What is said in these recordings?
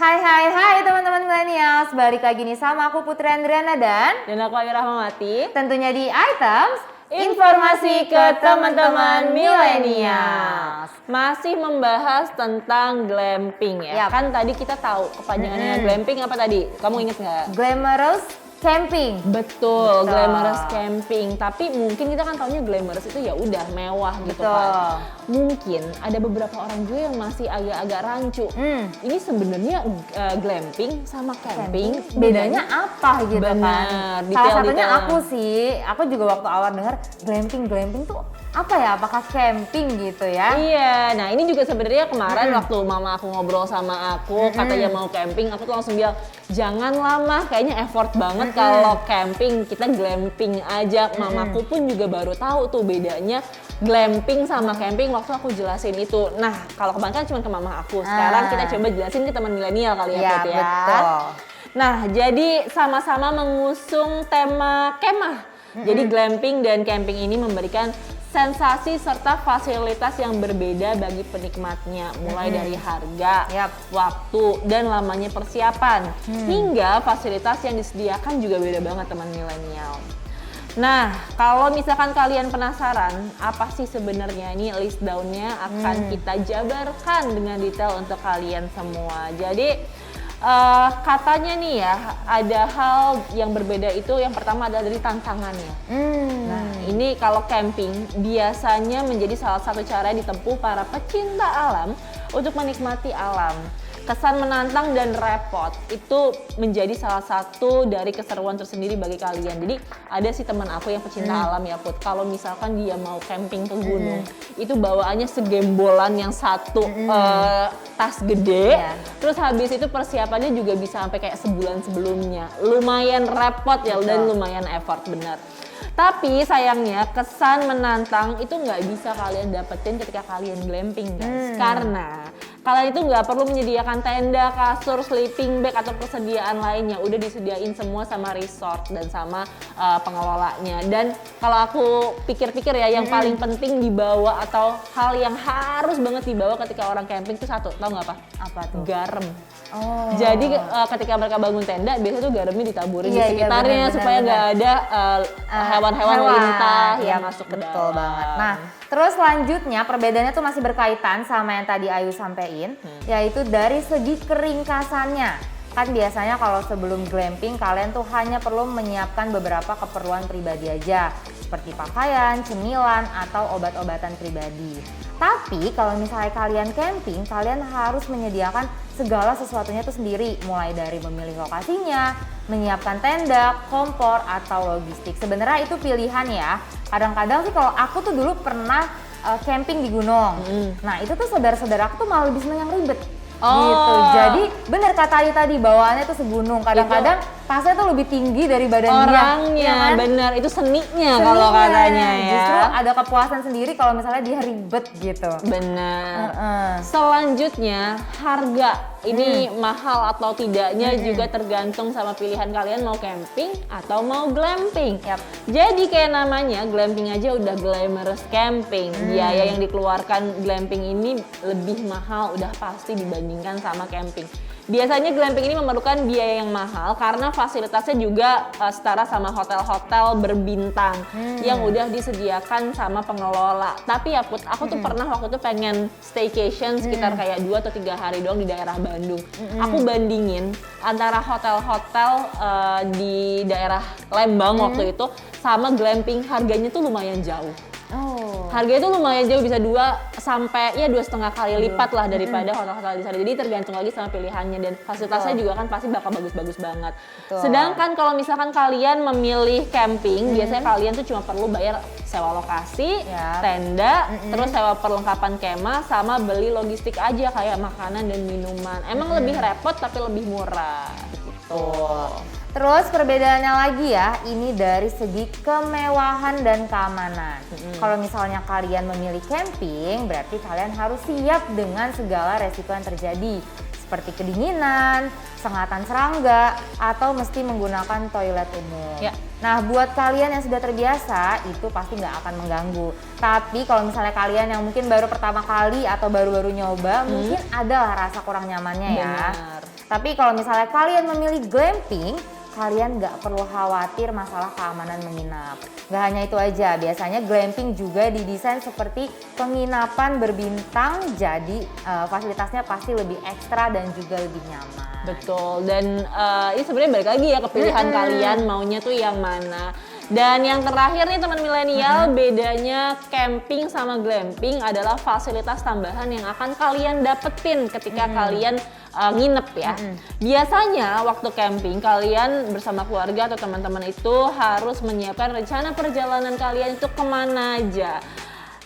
Hai teman-teman millennials, balik lagi nih sama aku Putri Andriana Dan aku Ayu Rahmawati. tentunya di Items Informasi ke teman-teman millennials. Masih membahas tentang glamping ya. Yap. Kan tadi kita tahu kepanjangannya glamping apa tadi? Kamu inget nggak? Glamorous Camping. Betul, glamorous camping. Tapi mungkin kita kan taunya glamorous itu ya udah mewah gitu kan. Mungkin ada beberapa orang juga yang masih agak-agak rancu. Ini sebenarnya glamping sama camping Bedanya apa gitu Bener, kan? Salah detail-detail. satunya aku juga waktu awal dengar glamping tuh apa ya? Apakah camping gitu ya? Iya, nah ini juga sebenarnya kemarin waktu mama aku ngobrol sama aku, katanya mau camping, aku tuh langsung bilang jangan lama, kayaknya effort banget kalau camping, kita glamping aja. Mamaku pun juga baru tahu tuh bedanya glamping sama camping waktu aku jelasin itu. Nah, kalau kemarin kan cuma ke mama aku, sekarang kita coba jelasin ke teman milenial kali ya, Put ya. Betul. Nah, jadi sama-sama mengusung tema kemah. Jadi glamping dan camping ini memberikan sensasi serta fasilitas yang berbeda bagi penikmatnya, mulai dari harga, waktu, dan lamanya persiapan, hingga fasilitas yang disediakan juga beda banget teman milenial. Nah, kalau misalkan kalian penasaran apa sih sebenarnya, ini list down-nya akan kita jabarkan dengan detail untuk kalian semua. Jadi katanya nih ya, ada hal yang berbeda itu yang pertama adalah dari tantangannya. Nah, ini kalau camping biasanya menjadi salah satu cara yang ditempuh para pecinta alam untuk menikmati alam. Kesan menantang dan repot itu menjadi salah satu dari keseruan tersendiri bagi kalian. Jadi ada sih teman aku yang pecinta alam ya Put, kalau misalkan dia mau camping ke gunung, itu bawaannya segembolan yang satu tas gede, terus habis itu persiapannya juga bisa sampai kayak sebulan sebelumnya. Lumayan repot ya dan lumayan effort bener. Tapi sayangnya kesan menantang itu nggak bisa kalian dapetin ketika kalian glamping guys, karena kalian itu nggak perlu menyediakan tenda, kasur, sleeping bag atau persediaan lainnya, udah disediain semua sama resort dan sama pengelolanya. Dan kalau aku pikir-pikir ya, yang paling penting dibawa atau hal yang harus banget dibawa ketika orang camping itu satu, tau nggak apa? Apa tuh? Garam. Jadi ketika mereka bangun tenda, biasanya tuh garamnya ditaburin di sekitarnya supaya nggak ada hewan-hewan lintah yang masuk ke dalam. Betul banget. Nah, terus selanjutnya perbedaannya tuh masih berkaitan sama yang tadi Ayu sampein, yaitu dari segi keringkasannya. Kan biasanya kalau sebelum glamping kalian tuh hanya perlu menyiapkan beberapa keperluan pribadi aja, seperti pakaian, cemilan, atau obat-obatan pribadi. Tapi kalau misalnya kalian camping, kalian harus menyediakan segala sesuatunya itu sendiri, mulai dari memilih lokasinya, menyiapkan tenda, kompor, atau logistik. Sebenarnya itu pilihan ya. Kadang-kadang sih kalau aku tuh dulu pernah camping di gunung. Nah itu tuh saudara-saudara aku tuh malah lebih seneng yang ribet. Gitu. Jadi bener kata Ayu tadi, bawaannya tuh segunung. Kadang-kadang tasnya tuh lebih tinggi dari badan orangnya, dia. Kan? bener, itu seninya kalau katanya ya. Justru ada kepuasan sendiri kalau misalnya dia ribet gitu. Bener. Selanjutnya harga. Ini mahal atau tidaknya juga tergantung sama pilihan kalian mau camping atau mau glamping. Jadi kayak namanya, glamping aja udah glamorous camping. Biaya yang dikeluarkan glamping ini lebih mahal udah pasti dibandingkan sama camping. Biasanya glamping ini memerlukan biaya yang mahal karena fasilitasnya juga setara sama hotel-hotel berbintang yang udah disediakan sama pengelola. Tapi ya Put, aku tuh pernah waktu itu pengen staycation sekitar kayak 2 atau 3 hari doang di daerah Bandung. Aku bandingin antara hotel-hotel di daerah Lembang waktu itu sama glamping, harganya tuh lumayan jauh. Harganya tuh lumayan jauh, bisa 2 sampai 2,5 kali lipat lah daripada hotel-hotel di sana. Jadi tergantung lagi sama pilihannya dan fasilitasnya juga kan pasti bakal bagus-bagus banget. Sedangkan kalau misalkan kalian memilih camping, biasanya kalian tuh cuma perlu bayar sewa lokasi, tenda, terus sewa perlengkapan kemah, sama beli logistik aja kayak makanan dan minuman. Emang lebih repot tapi lebih murah gitu. Terus perbedaannya lagi ya, ini dari segi kemewahan dan keamanan. Kalau misalnya kalian memilih camping, berarti kalian harus siap dengan segala resiko yang terjadi. Seperti kedinginan, sengatan serangga, atau mesti menggunakan toilet umum. Nah buat kalian yang sudah terbiasa, itu pasti nggak akan mengganggu. Tapi kalau misalnya kalian yang mungkin baru pertama kali atau baru-baru nyoba, mungkin adalah rasa kurang nyamannya ya. Tapi kalau misalnya kalian memilih glamping, kalian nggak perlu khawatir masalah keamanan menginap. Nggak hanya itu aja, biasanya glamping juga didesain seperti penginapan berbintang, jadi fasilitasnya pasti lebih ekstra dan juga lebih nyaman. Betul, dan ini sebenarnya balik lagi ya ke pilihan kalian maunya tuh yang mana. Dan yang terakhir nih teman milenial, bedanya camping sama glamping adalah fasilitas tambahan yang akan kalian dapetin ketika kalian nginep ya. Biasanya waktu camping kalian bersama keluarga atau teman-teman itu harus menyiapkan rencana perjalanan kalian itu kemana aja.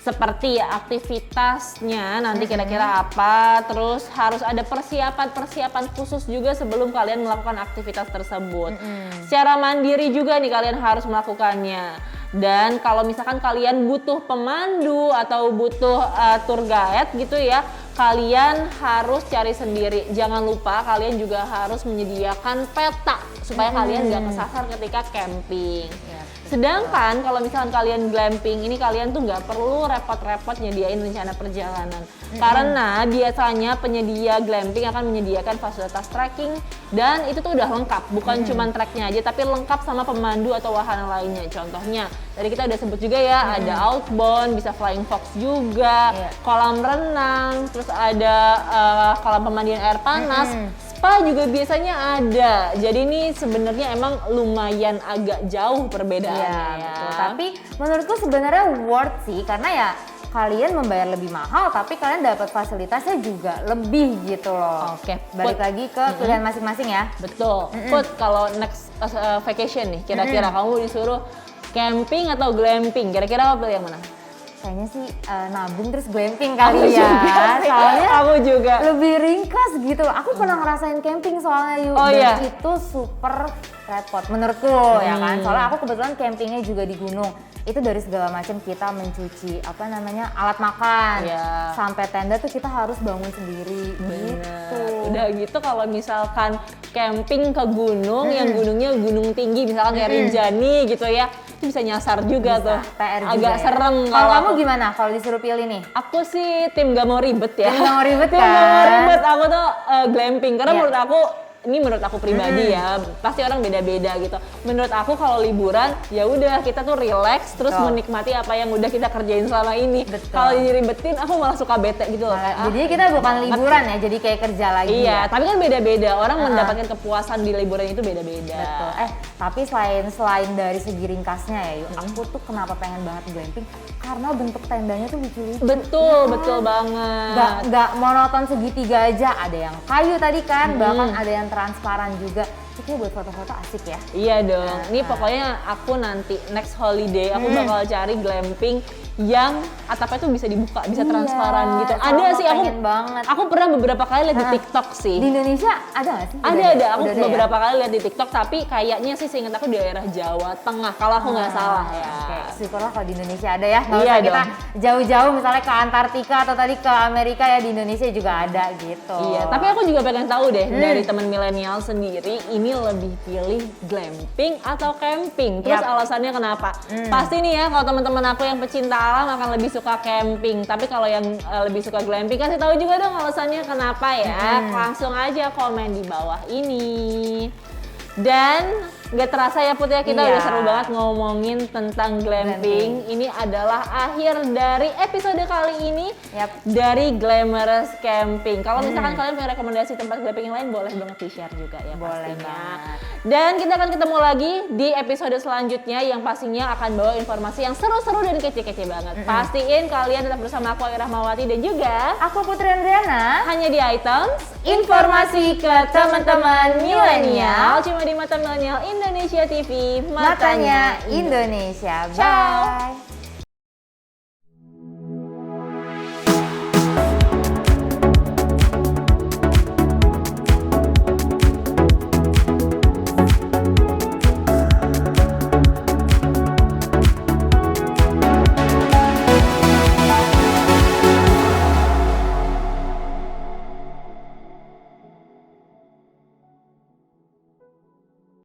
Seperti aktivitasnya nanti kira-kira apa, terus harus ada persiapan khusus juga sebelum kalian melakukan aktivitas tersebut. Secara mandiri juga nih kalian harus melakukannya. Dan kalau misalkan kalian butuh pemandu atau butuh tour guide gitu ya, kalian harus cari sendiri. Jangan lupa kalian juga harus menyediakan peta supaya kalian nggak kesasar ketika camping. Sedangkan kalau misalkan kalian glamping ini kalian tuh nggak perlu repot-repot nyediain rencana perjalanan. Karena biasanya penyedia glamping akan menyediakan fasilitas trekking dan itu tuh udah lengkap. Bukan cuma treknya aja tapi lengkap sama pemandu atau wahana lainnya. Contohnya tadi kita udah sebut juga ya, ada outbound, bisa flying fox juga, kolam renang, terus ada kolam pemandian air panas. Spa juga biasanya ada. Jadi ini sebenarnya emang lumayan agak jauh perbedaannya ya. Betul. Tapi menurutku sebenarnya worth sih karena ya kalian membayar lebih mahal tapi kalian dapat fasilitasnya juga lebih gitu loh. Oke. Balik lagi ke pilihan masing-masing ya. Betul. Put, kalau next vacation nih kira-kira kamu disuruh camping atau glamping, kira-kira kamu pilih yang mana? Kayaknya sih nabung terus glamping kali ya. Soalnya aku juga lebih ringkas gitu. Aku pernah ngerasain camping soalnya Yu. Oh, dan iya? itu super repot menurutku ya kan. Soalnya aku kebetulan campingnya juga di gunung. Itu dari segala macam kita mencuci alat makan. Sampai tenda tuh kita harus bangun sendiri gitu. Udah gitu kalau misalkan camping ke gunung yang gunungnya gunung tinggi misalkan kayak Rinjani gitu ya, itu bisa nyasar juga tuh. PR juga agak ya. serem. Kalau kamu gimana kalau disuruh pilih nih? Aku sih tim gak mau ribet ya. Tim gak mau ribet Tim kan? gak mau ribet, aku tuh glamping karena Iya. menurut aku pribadi ya, pasti orang beda-beda gitu. Menurut aku kalau liburan ya udah kita tuh relax terus menikmati apa yang udah kita kerjain selama ini. Kalau diribetin aku malah suka bete gitu loh. Jadi kita bukan liburan ya, jadi kayak kerja lagi. Iya, tapi kan beda-beda. Orang mendapatkan kepuasan di liburan itu beda-beda. Betul. Tapi selain dari segi ringkasnya ya, Yu, aku tuh kenapa pengen banget glamping? Karena bentuk tendanya tuh lucu-lucu. Betul banget. Nggak monoton segitiga aja, ada yang kayu tadi kan, bahkan ada yang transparan juga. Itu buat foto-foto asik ya. Iya dong. Ini pokoknya aku nanti next holiday aku bakal cari glamping yang atapnya tuh bisa dibuka, bisa transparan gitu. Ada sih banget. Aku pernah beberapa kali lihat di TikTok sih. Di Indonesia ada nggak sih? Ada. Aku beberapa kali lihat di TikTok tapi kayaknya sih seingat aku di daerah Jawa Tengah kalau aku nggak salah ya. Syukurlah kalau di Indonesia ada ya. Nggak Iya usah kita dong. jauh-jauh misalnya ke Antartika atau tadi ke Amerika ya, di Indonesia juga ada gitu. Iya, tapi aku juga pengen tahu deh dari teman milenial sendiri ini lebih pilih glamping atau camping. Terus alasannya kenapa? Pasti nih ya kalau teman-teman aku yang pecinta alam akan lebih suka camping. Tapi kalau yang lebih suka glamping kasih tahu juga dong alasannya kenapa ya. Langsung aja komen di bawah ini. Dan nggak terasa ya Put ya, kita udah seru banget ngomongin tentang glamping. Ini adalah akhir dari episode kali ini dari Glamorous Camping. Kalau misalkan kalian punya rekomendasi tempat glamping yang lain boleh banget di-share juga ya pastinya. Dan kita akan ketemu lagi di episode selanjutnya yang pastinya akan bawa informasi yang seru-seru dan kece-kece banget. Pastiin kalian tetap bersama aku Ayu Rahmawati dan juga Aku Putri Andriana. hanya di Items informasi ke teman-teman milenial cuma di Mata Milenial Indonesia TV, Matanya Indonesia. Ciao. Bye.